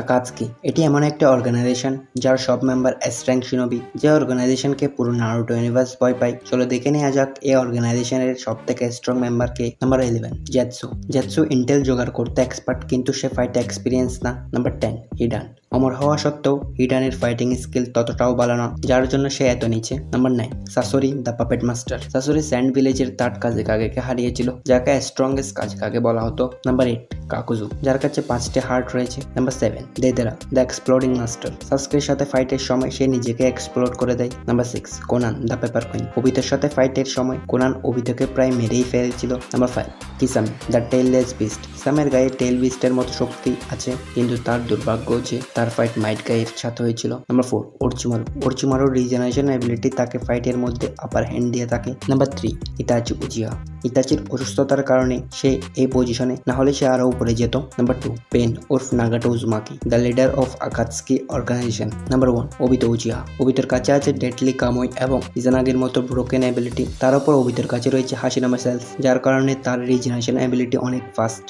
আকাতসুকি এটি এমন একটা অর্গানাইজেশন যার সব মেম্বার এস র্যাঙ্ক শিনোবি, যে অর্গানাইজেশনকে পুরো নারুটো ইউনিভার্স ভয় পায়। চলো দেখে নেওয়া যাক এই অর্গানাইজেশনের সব থেকে স্ট্রং মেম্বারকে। নাম্বার 11 জেটসু। জেটসু ইন্টেল জোগাড় করতে এক্সপার্ট, কিন্তু সে ফাইটে এক্সপিরিয়েন্স না। নাম্বার 10 হিডান। অমর হওয়া সত্ত্বেও হিডানের ফাইটিং স্কিল ততটাও ভালো না, যার জন্য সে এত নিচে। Number 9 Sasori the puppet master. Sasori sand ভিলেজের থার্ড কাজেকাগেকে হারিয়েছিল, যাকে স্ট্রংগেস্ট কাজেকাগে বলা হতো। নাম্বার 8 কাকুজু, যার কাছে 5টি হার্ট রয়েছে। Number 7 Deidara the exploding master. সাসকের সাথে ফাইটের সময় সে নিজেকে এক্সপ্লোড করে দেয়। Number 6 Konan the paper queen. ওবিতের সাথে ফাইটের সময় কোনান ওবিতকে প্রায় মেরেই ফেলেছিল। Number 5 Kisame the tailless beast. কিসামের গায়ে টেইল বিস্টের মতো শক্তি আছে, কিন্তু তার দুর্ভাগ্য যে তার ফাইট মাইট গায়ের সাথে হয়েছিল। নাম্বার 4 ওরচিমারু। ওরচিমারুর রিজেনারেশন এবিলিটি তাকে ফাইটের মধ্যে আপার হ্যান্ড দিয়ে থাকে। Number 3 Itachi Uchiha. ইতাচির অসুস্থতার কারণে সে এই পজিশনে, না হলে সে আরো উপরে যেত। নাম্বার 2 পেন ওরফ Nagato Uzumaki the leader of Akatsuki organization. Number 1 Obito Uchiha. ওবিতোর কাছে আছে ডেডলি কামোই এবং ইজানাগির মতো ব্রোকেন এবিলিটি। তার উপর ওবিতোর কাছে রয়েছে হাসিনামা সেলস, যার কারণে তার রিজেনারেশন এবিলিটি অনেক ফাস্ট।